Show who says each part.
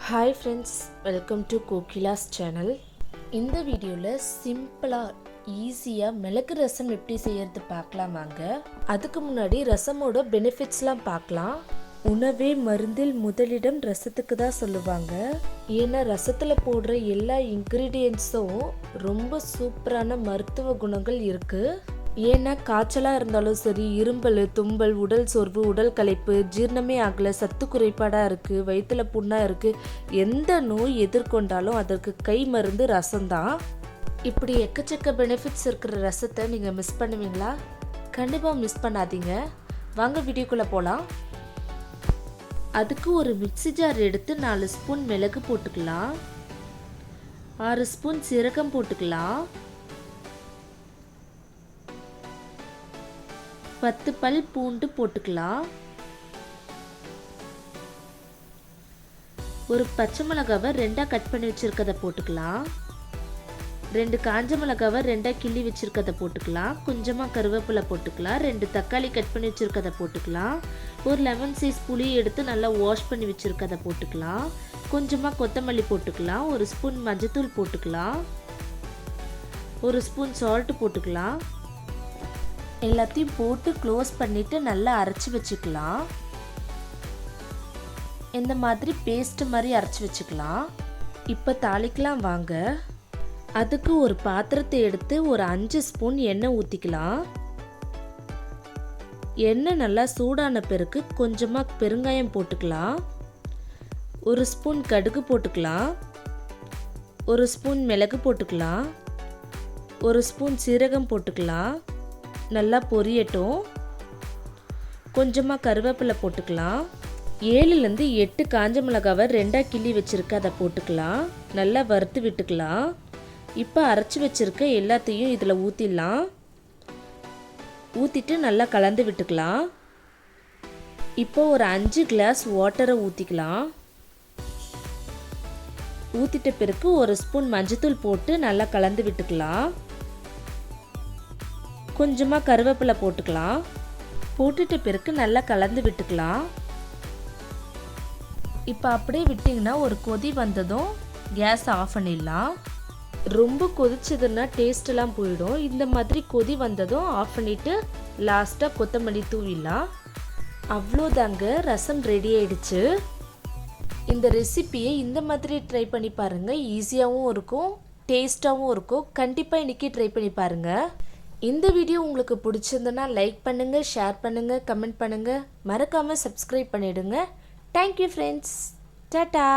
Speaker 1: Hi friends, welcome to Kokila's channel. இந்த வீடியோவில் சிம்பிளாக ஈஸியாக மிளகு ரசம் எப்படி செய்யறது பார்க்கலாம் வாங்க. அதுக்கு முன்னாடி ரசமோட பெனிஃபிட்ஸ்லாம் பார்க்கலாம். உணவே மருந்தில் முதலிடம் ரசத்துக்கு தான் சொல்லுவாங்க. ஏன்னா ரசத்தில் போடுற எல்லா இன்க்ரீடியன்ட்ஸும் ரொம்ப சூப்பரான மருத்துவ குணங்கள் இருக்குது. ஏன்னா காய்ச்சலாக இருந்தாலும் சரி, இரும்பல், தும்பல், உடல் சோர்வு, உடல் களைப்பு, ஜீரணமே ஆகலை, சத்து குறைபாடாக இருக்குது, வயிற்றுல புண்ணாக இருக்குது, எந்த நோய் எதிர்கொண்டாலும் அதற்கு கை மருந்து ரசம்தான். இப்படி எக்கச்சக்க பெனிஃபிட்ஸ் இருக்கிற ரசத்தை நீங்கள் மிஸ் பண்ணுவீங்களா? கண்டிப்பாக மிஸ் பண்ணாதீங்க. வாங்க வீடியோக்குள்ளே போகலாம். அதுக்கு ஒரு மிக்ஸி ஜார் எடுத்து 4 ஸ்பூன் மிளகு போட்டுக்கலாம், 6 ஸ்பூன் சீரகம் போட்டுக்கலாம், 10 பல் பூண்டு போட்டுக்கலாம், ஒரு பச்சை மிளகாவை 2 கட் பண்ணி வச்சிருக்கதை போட்டுக்கலாம், 2 காஞ்ச மிளகாவை 2 கிள்ளி வச்சிருக்கதை போட்டுக்கலாம், கொஞ்சமாக கருவேப்பிலை போட்டுக்கலாம், 2 தக்காளி கட் பண்ணி வச்சிருக்கதை போட்டுக்கலாம், ஒரு லெமன் சைஸ் புளி எடுத்து நல்லா வாஷ் பண்ணி வச்சிருக்கதை போட்டுக்கலாம், கொஞ்சமாக கொத்தமல்லி போட்டுக்கலாம், ஒரு ஸ்பூன் மஞ்சத்தூள் போட்டுக்கலாம், ஒரு ஸ்பூன் சால்ட் போட்டுக்கலாம். எல்லாத்தையும் போட்டு க்ளோஸ் பண்ணிட்டு நல்லா அரைச்சி வச்சுக்கலாம். இந்த மாதிரி பேஸ்ட் மாதிரி அரைச்சி வச்சுக்கலாம். இப்போ தாளிக்கலாம் வாங்க. அதுக்கு ஒரு பாத்திரத்தை எடுத்து ஒரு 5 ஸ்பூன் எண்ணெய் ஊற்றிக்கலாம். எண்ணெய் நல்லா சூடான பிறகு கொஞ்சமாக பெருங்காயம் போட்டுக்கலாம், ஒரு ஸ்பூன் கடுகு போட்டுக்கலாம், ஒரு ஸ்பூன் மிளகு போட்டுக்கலாம், ஒரு ஸ்பூன் சீரகம் போட்டுக்கலாம். நல்லா பொரியட்டும். கொஞ்சமாக கருவேப்பிலை போட்டுக்கலாம். 7லேருந்து 8 காஞ்ச மிளகாவை 2 கிள்ளி வச்சுருக்க அதை போட்டுக்கலாம். நல்லா வறுத்து விட்டுக்கலாம். இப்போ அரைச்சி வச்சுருக்க எல்லாத்தையும் இதில் ஊற்றிடலாம். ஊற்றிட்டு நல்லா கலந்து விட்டுக்கலாம். இப்போ ஒரு 5 கிளாஸ் வாட்டரை ஊற்றிக்கலாம். ஊற்றிட்ட பிறகு ஒரு ஸ்பூன் மஞ்சத்தூள் போட்டு நல்லா கலந்து விட்டுக்கலாம். கொஞ்சமாக கருவேப்பிலை போட்டுக்கலாம். போட்டுட்ட பிறகு நல்லா கலந்து விட்டுக்கலாம். இப்போ அப்படியே விட்டிங்கன்னா ஒரு கொதி வந்ததும் கேஸ் ஆஃப் பண்ணிடலாம். ரொம்ப கொதிச்சதுன்னா டேஸ்ட்டெல்லாம் போயிடும். இந்த மாதிரி கொதி வந்ததும் ஆஃப் பண்ணிவிட்டு லாஸ்ட்டாக கொத்தமல்லி தூவிடலாம். அவ்வளோதாங்க, ரசம் ரெடி ஆயிடுச்சு. இந்த ரெசிபியை இந்த மாதிரி ட்ரை பண்ணி பாருங்கள். ஈஸியாகவும் இருக்கும், டேஸ்ட்டாகவும் இருக்கும். கண்டிப்பாக இன்றைக்கி ட்ரை பண்ணி பாருங்கள். இந்த வீடியோ உங்களுக்கு பிடிச்சிருந்தனா லைக் பண்ணுங்கள், ஷேர் பண்ணுங்கள், கமெண்ட் பண்ணுங்கள், மறக்காமல் சப்ஸ்கிரைப் பண்ணிவிடுங்க. Thank you friends. டாடா.